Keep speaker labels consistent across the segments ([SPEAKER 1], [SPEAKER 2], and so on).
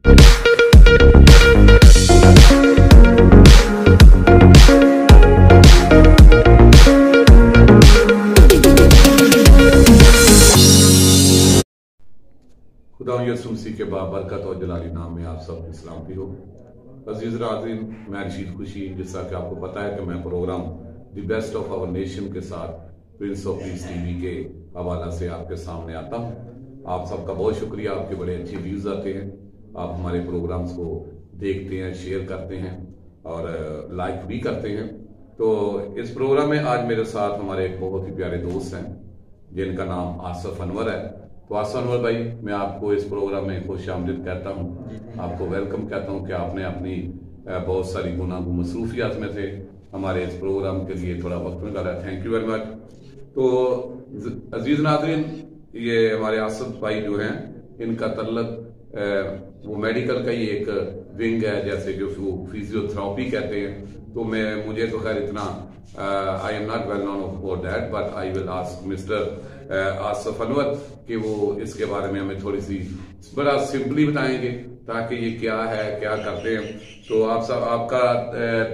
[SPEAKER 1] खुदा यसु मसीह के बाबरकत और जलाली नाम में आप सब की सलामती हो। अजीज नाज़रीन, मैं रशीद खुशी, जैसा कि आपको पता है कि मैं program the best of our nation के साथ प्रिंस ऑफ पीस टीवी के हवाला से आपके सामने आता हूं। आप सबका बहुत शुक्रिया, आपके बड़े अच्छे व्यूज आते हैं, आप हमारे प्रोग्राम्स को देखते हैं, शेयर करते हैं और लाइक भी करते हैं। तो इस प्रोग्राम में आज मेरे साथ हमारे एक बहुत ही प्यारे दोस्त हैं जिनका नाम आसिफ अनवर है। तो आसिफ अनवर भाई, मैं आपको इस प्रोग्राम में खुश आमदीद कहता हूँ, आपको वेलकम कहता हूँ कि आपने अपनी बहुत सारी गुनागो मसरूफियात में से हमारे इस प्रोग्राम के लिए थोड़ा वक्त निकाला। Thank you very much. तो अजीज नाज़रीन, ये हमारे आसिफ भाई जो हैं, इनका तल्लक वो मेडिकल का ही एक विंग है, जैसे कि उसको फिजियोथेरेपी कहते हैं। तो मुझे तो खैर इतना I am not well known for that, but I will ask mister Asif Anwar कि वो इसके बारे में हमें थोड़ी सी बड़ा सिंपली बताएंगे ताकि ये क्या है, क्या करते हैं। तो आप सब आपका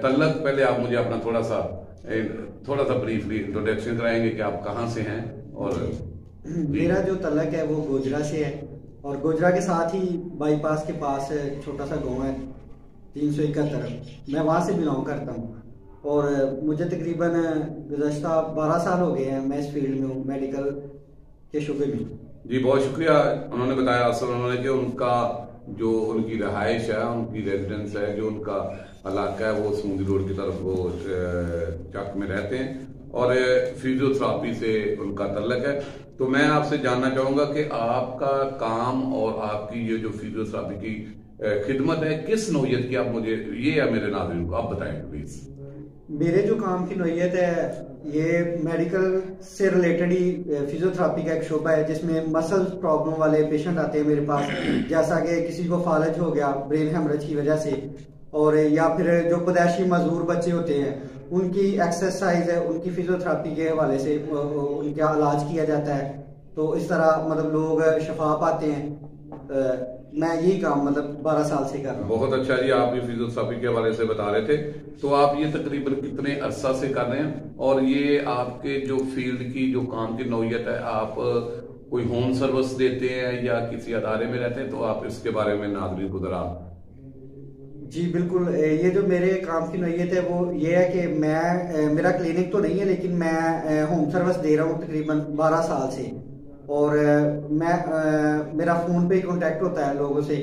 [SPEAKER 1] तल्लक, पहले आप मुझे अपना थोड़ा सा ब्रीफली इंट्रोडक्शन कराएंगे कि आप कहाँ से हैं। और
[SPEAKER 2] मेरा जो तल्लक है वो गोजरा से है, और गोजरा के साथ ही बाईपास के पास छोटा सा गांव है 371, मैं वहाँ से बिलोंग करता हूँ। और मुझे तकरीबन गुज़श्ता 12 साल हो गए हैं मैं इस फील्ड में हूँ, मेडिकल के शुबे में।
[SPEAKER 1] जी, बहुत शुक्रिया। उन्होंने बताया असल उन्होंने कि उनका जो उनकी रहायश है, उनकी रेजिडेंस है, जो उनका इलाका है वो समुद्री रोड की तरफ वो चक में रहते हैं और फिजियोथेरेपी से उनका तल्लक है। तो मैं आपसे जानना चाहूंगा कि आपका काम और आपकी ये जो फिजियोथेरेपी की खिदमत है, किस नौयत की, आप मुझे ये है मेरे नाज़रीन को आप बताएं प्लीज।
[SPEAKER 2] मेरे जो काम की नौयत है ये मेडिकल से रिलेटेड ही फिजियोथेरेपी का एक शोबा है, जिसमें मसल प्रॉब्लम वाले पेशेंट आते हैं मेरे पास, जैसा कि किसी को फालज हो गया ब्रेन हेमरेज की वजह से, और या फिर जो पैदाइशी मजदूर बच्चे होते हैं उनकी एक्सरसाइज है, उनकी फिजियोथेरेपी के हवाले से उनका इलाज किया जाता है। तो इस तरह मतलब लोग शफा पाते हैं। मैं यही काम मतलब 12 साल से कर रहा हूँ।
[SPEAKER 1] बहुत अच्छा जी, आप ये फिजियोथेरेपी के हवाले से बता रहे थे। तो आप ये तकरीबन कितने अरसा से कर रहे हैं, और ये आपके जो फील्ड की जो काम की नौयत है, आप कोई होम सर्विस देते हैं या किसी अदारे में रहते हैं? तो आप इसके बारे में नाज़रीन को जरा।
[SPEAKER 2] जी बिल्कुल, ये जो मेरे काम की नौयत है वो ये है कि मैं मेरा क्लिनिक तो नहीं है, लेकिन मैं होम सर्विस दे रहा हूँ तकरीबन 12 साल से। और मेरा फ़ोन पे ही कॉन्टेक्ट होता है लोगों से,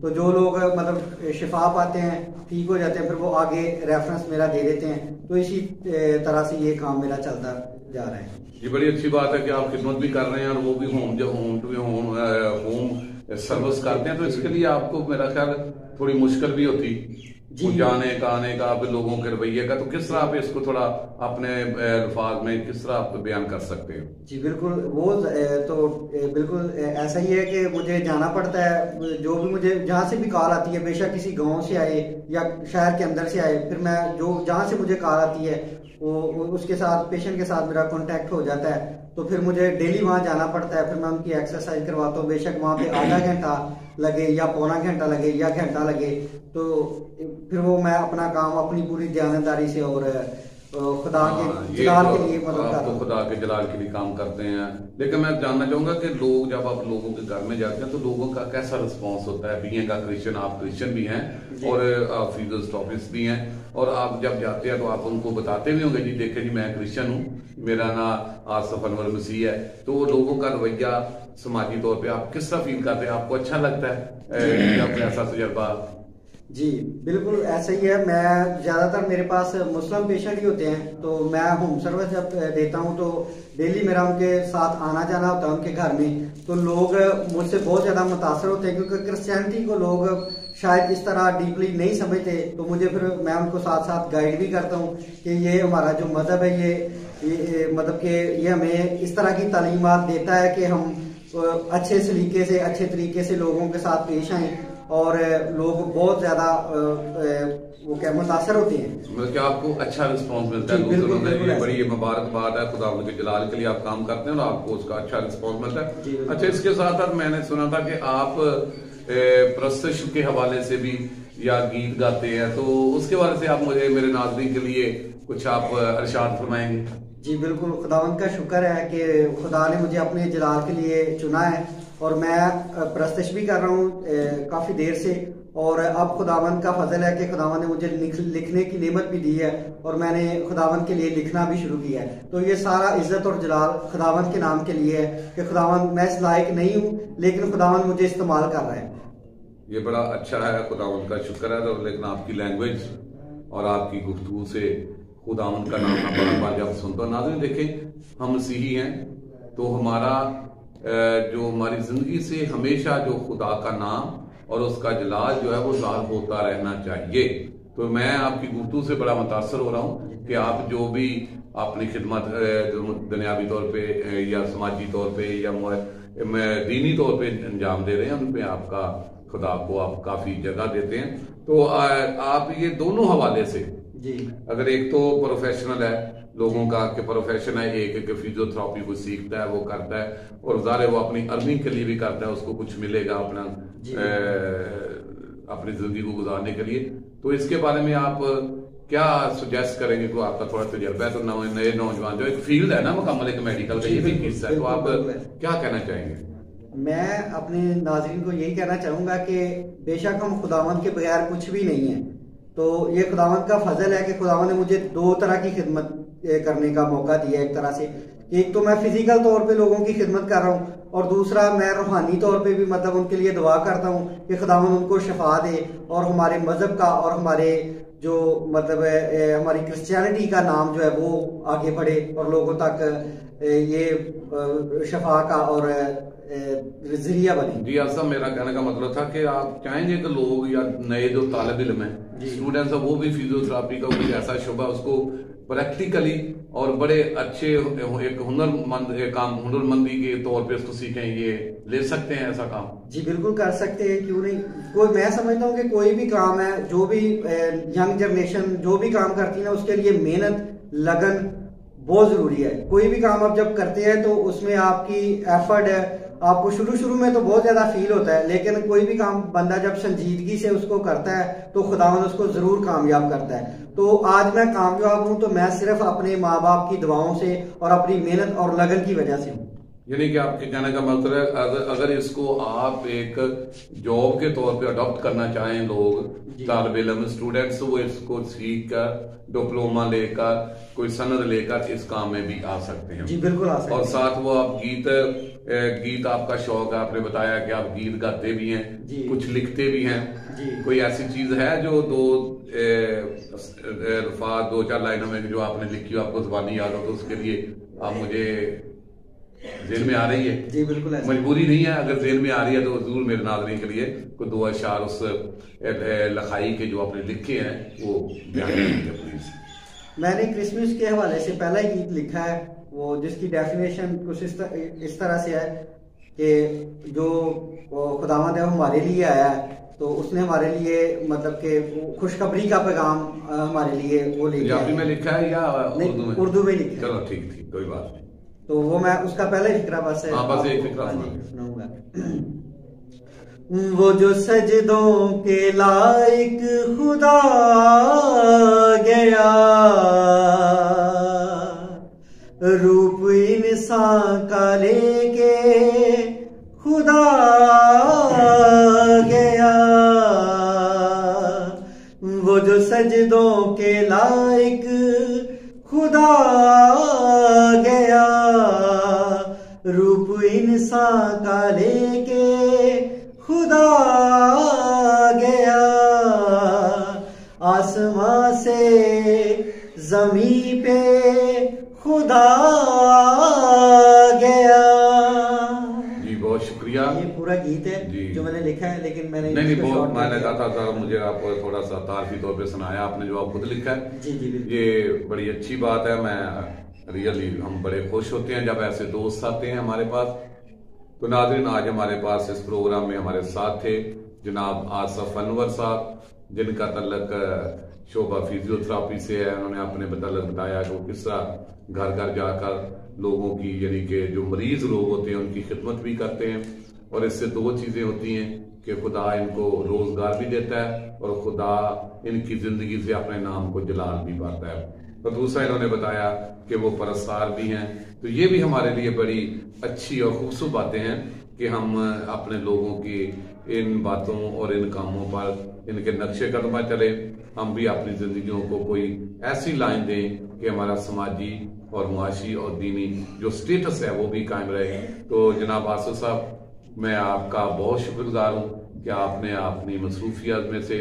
[SPEAKER 2] तो जो लोग मतलब शिफा पाते हैं, ठीक हो जाते हैं, फिर वो आगे रेफरेंस मेरा दे देते हैं। तो इसी तरह से ये काम मेरा चलता जा रहा है।
[SPEAKER 1] ये बड़ी अच्छी बात है कि आप खिदमत भी कर रहे हैं और वो भी होम सर्विस करते हैं। तो इसके लिए आपको मेरा ख्याल थोड़ी मुश्किल भी होती जाने का, आने का, फिर लोगों के रवैये का। तो किस तरह आप इसको थोड़ा अपने अल्फाज में किस तरह आप बयान कर सकते हैं?
[SPEAKER 2] जी बिल्कुल, वो तो बिल्कुल ऐसा ही है कि मुझे जाना पड़ता है। जो भी मुझे जहाँ से भी कॉल आती है, बेशक किसी गांव से आए या शहर के अंदर से आए, फिर मैं जहाँ से मुझे कॉल आती है वो उसके साथ, पेशेंट के साथ मेरा कांटेक्ट हो जाता है। तो फिर मुझे डेली वहाँ जाना पड़ता है, फिर मैं उनकी एक्सरसाइज करवाता हूँ, बेशक वहाँ पे आधा घंटा लगे या पौना घंटा लगे या घंटा लगे। तो फिर वो मैं अपना काम अपनी पूरी ध्यानदारी से और खुदा के जलाल के लिए
[SPEAKER 1] आप तो खुदा के जलाल के लिए काम करते हैं। लेकिन मैं जानना चाहूंगा कि लोग, जब आप लोगों के घर में जाते हैं तो लोगों का कैसा रिस्पांस होता है? बीइंग का क्रिश्चियन, आप क्रिश्चियन भी हैं और आप फिजियोथेरेपिस्ट भी हैं, और आप जब जाते हैं तो आप उनको बताते भी होंगे, जी देखिए जी मैं क्रिश्चियन हूँ, मेरा नाम आसिफ अनवर मसीह है। तो लोगों का रवैया समाजी तौर पर आप किस तरह फील करते हैं? आपको अच्छा लगता है जब ऐसा तजर्बा?
[SPEAKER 2] जी बिल्कुल ऐसा ही है। मैं ज़्यादातर मेरे पास मुस्लिम पेशेंट ही होते हैं, तो मैं होम सर्विस जब देता हूं तो डेली मेरा उनके साथ आना जाना होता है उनके घर में। तो लोग मुझसे बहुत ज़्यादा मुतासर होते हैं, क्योंकि क्रिश्चियनिटी को लोग शायद इस तरह डीपली नहीं समझते। तो मुझे फिर मैं उनको साथ साथ गाइड भी करता हूँ कि ये हमारा जो मज़हब है ये मतलब कि ये हमें इस तरह की तालीमात देता है कि हम अच्छे सलीके से, अच्छे तरीके से लोगों के साथ पेश आएँ, और लोग बहुत ज्यादा वो क्या मुतासर होते हैं।
[SPEAKER 1] मतलब कि आपको अच्छा रिस्पांस मिलता है दूसरों से, ये बड़ी ये मुबारकबाद है। खुदा के जलाल के लिए आप काम करते हैं और आपको उसका अच्छा रिस्पांस मिलता है। अच्छा, इसके साथ साथ मैंने सुना था कि आप प्रस्तुत के हवाले से भी या गीत गाते हैं, तो उसके बारे से आप मुझे मेरे नाज़रीन के लिए कुछ आप इरशाद फरमाएंगे?
[SPEAKER 2] जी बिल्कुल, खुदावंद का शुक्र है कि खुदा ने मुझे अपने जलाल के लिए चुना है और मैं प्रस्तुत भी कर रहा हूँ काफ़ी देर से। और अब खुदावंद का फजल है कि खुदावंद ने मुझे लिखने की नेमत भी दी है और मैंने खुदावंद के लिए लिखना भी शुरू किया है। तो ये सारा इज्जत और जलाल खुदावंद के नाम के लिए है कि खुदावंद, मैं इस लायक नहीं हूँ लेकिन खुदावंद मुझे इस्तेमाल कर रहा है।
[SPEAKER 1] ये बड़ा अच्छा है, खुदावंद का शुक्र है। तो लेकिन आपकी लैंग्वेज और आपकी गुफ्तगू से खुदावंद का नाम बार बार जब सुनता हूं। नाज़रीन देखें, हम मसीही हैं तो हमारा जो हमारी जिंदगी से हमेशा जो खुदा का नाम और उसका जलाल जो है वो ज़ाहिर होता रहना चाहिए। तो मैं आपकी गुफ्तगू से बड़ा मुतासर हो रहा हूँ कि आप जो भी अपनी खिदमत दुनियावी तौर पे या समाजी तौर पे या दीनी तौर पे अंजाम दे रहे हैं, उनपे आपका खुदा को आप काफी जगह देते हैं। तो आप ये दोनों हवाले से
[SPEAKER 2] जी,
[SPEAKER 1] अगर एक तो प्रोफेशनल है लोगों का कि प्रोफेशन है, एक फिजियोथेरेपी को सीखता है, वो करता है और ज़ाहिर वो अपनी अर्निंग के लिए भी करता है, उसको कुछ मिलेगा अपना अपनी जिंदगी को गुजारने के लिए। तो इसके बारे में आप क्या सुजेस्ट करेंगे? को आपका थोड़ा तजर्बा है, तो नए नौजवान जो एक फील्ड है ना मुकम्मल एक मेडिकल का, ये भी हिस्सा है, तो आप क्या कहना चाहेंगे?
[SPEAKER 2] मैं अपने नाज़रीन को यही कहना चाहूंगा कि बेशक हम खुदावंद के बगैर कुछ भी नहीं है। तो ये खुदावंद का फजल है कि खुदावंद ने मुझे दो तरह की खिदमत करने का मौका दिया। एक तरह से एक तो मैं फिजिकल तौर पे लोगों की खिदमत कर रहा हूँ और दूसरा मैं रूहानी तौर पे भी मतलब उनके लिए दुआ करता हूँ कि खुदावंद उनको शफा दे और हमारे मजहब का और हमारे जो मतलब हमारी क्रिश्चियनिटी का नाम जो है वो आगे बढ़े और लोगों तक ये शफा का और जरिया बने।
[SPEAKER 1] जी आसा, मेरा कहने का मतलब था कि आप चाहेंगे कि लोग या नए जो तालिब इल्म है स्टूडेंट्स है वो भी फिजियोथेरेपी का कोई ऐसा शुबा उसको प्रैक्टिकली और बड़े अच्छे एक हुनरमंदी के तौर पे उसको सीखें, ये ले सकते हैं ऐसा काम?
[SPEAKER 2] जी बिल्कुल कर सकते हैं, क्यों नहीं। कोई मैं समझता हूँ कि कोई भी काम है, जो भी यंग जनरेशन जो भी काम करती है ना, उसके लिए मेहनत लगन बहुत जरूरी है। कोई भी काम आप जब करते हैं तो उसमें आपकी एफर्ट है, आपको शुरू में तो बहुत ज्यादा फील होता है, लेकिन कोई भी काम बंदा जब संजीदगी से उसको करता है तो खुदावंद उसको जरूर कामयाब करता है। तो आज मैं कामयाब हूं तो मैं सिर्फ अपने माँ बाप की दुआओं से और अपनी मेहनत और लगन की वजह से हूँ।
[SPEAKER 1] यानी कि आपके कहने का मतलब है अगर इसको आप एक जॉब के तौर पे अडॉप्ट करना चाहें लोग तालिब इल्म स्टूडेंट्स, वो इसको सीख कर डिप्लोमा लेकर कोई सनद लेकर इस काम में भी आ सकते हैं।
[SPEAKER 2] जी बिल्कुल आ सकते हैं।
[SPEAKER 1] और साथ वो आप गीत आपका शौक है, आपने बताया कि आप गीत गाते भी हैं, कुछ लिखते भी हैं
[SPEAKER 2] जी।
[SPEAKER 1] कोई ऐसी चीज है जो दो चार लाइनों में जो आपने लिखी हो, आपको ज़बानी याद हो, तो उसके लिए आप मुझे जेल में आ रही है?
[SPEAKER 2] जी बिल्कुल,
[SPEAKER 1] मजबूरी नहीं है, अगर जेल में आ रही है तो जरूर मेरे नाज़रीन के लिए कोई दो अशार उस लखाई के जो आपने लिखे हैं वो बयान कीजिए प्लीज।
[SPEAKER 2] मैंने क्रिसमस के हवाले से पहला ही गीत लिखा है, वो जिसकी डेफिनेशन कुछ इस तरह से है कि जो खुदावंद है हमारे लिए आया है, तो उसने हमारे लिए मतलब कि खुशखबरी का पैगाम हमारे लिए वो लिखा है।
[SPEAKER 1] में लिखा है या उर्दू में?
[SPEAKER 2] उर्दू में लिखा है।
[SPEAKER 1] चलो ठीक कोई बात नहीं।
[SPEAKER 2] तो वो मैं उसका पहले फिक्रा बस है,
[SPEAKER 1] बस एक फिक्रा
[SPEAKER 2] सुनाऊंगा। वो जो सजदों के लायक खुदा गया, रूप इंसान का लेके खुदा गया। वो जो सजदों के लायक खुदा गया, रूप इंसान का लेके खुदा गया। आसमां से जमीन पे खुदा गया।
[SPEAKER 1] जी बहुत शुक्रिया।
[SPEAKER 2] ये पूरा गीत है जो मैंने लिखा है, लेकिन मैंने
[SPEAKER 1] नहीं बहुत मैंने कहा था मुझे आप थोड़ा सा तारफी तौर पे सुनाया आपने जो आप खुद लिखा है।
[SPEAKER 2] जी
[SPEAKER 1] ये बड़ी अच्छी बात है। मैं रियली हम बड़े खुश होते हैं जब ऐसे दोस्त आते हैं हमारे पास। तो नाज़रीन, आज हमारे पास इस प्रोग्राम में हमारे साथ थे जनाब आसफ अनवर साहब, जिनका तल्लक शोबा फिजियोथेरेपी से है। उन्होंने अपने मतलब बताया कि वो किस तरह घर घर जाकर लोगों की यानी कि जो मरीज लोग होते हैं उनकी खिदमत भी करते हैं। और इससे दो चीजें होती हैं, कि खुदा इनको रोजगार भी देता है और खुदा इनकी जिंदगी से अपने नाम को जलाल भी पाता है। और दूसरा इन्होंने बताया कि वो परस्तार भी हैं। तो ये भी हमारे लिए बड़ी अच्छी और खूबसूरत बातें हैं कि हम अपने लोगों की इन बातों और इन कामों पर इनके नक्शे कदम पर चले। हम भी अपनी जिंदगियों को कोई ऐसी लाइन दें कि हमारा समाजी और मुआशी और दीनी जो स्टेटस है वो भी कायम रहे। तो जनाब आसिफ साहब, मैं आपका बहुत शुक्रगुजार हूँ कि आपने अपनी मसरूफियत में से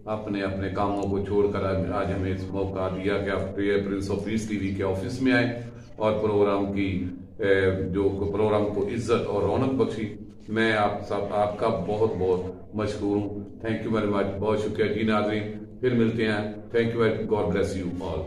[SPEAKER 1] अपने अपने कामों को छोड़कर आज हमें इस मौका दिया कि आप प्रिंस ऑफ पीस टीवी के ऑफिस में आए और प्रोग्राम को इज्जत और रौनक बख्शी। मैं आपका बहुत बहुत मशकूर हूँ। थैंक यू वेरी मच, बहुत शुक्रिया जी। नाज़रीन, फिर मिलते हैं। Thank you very, God bless you all.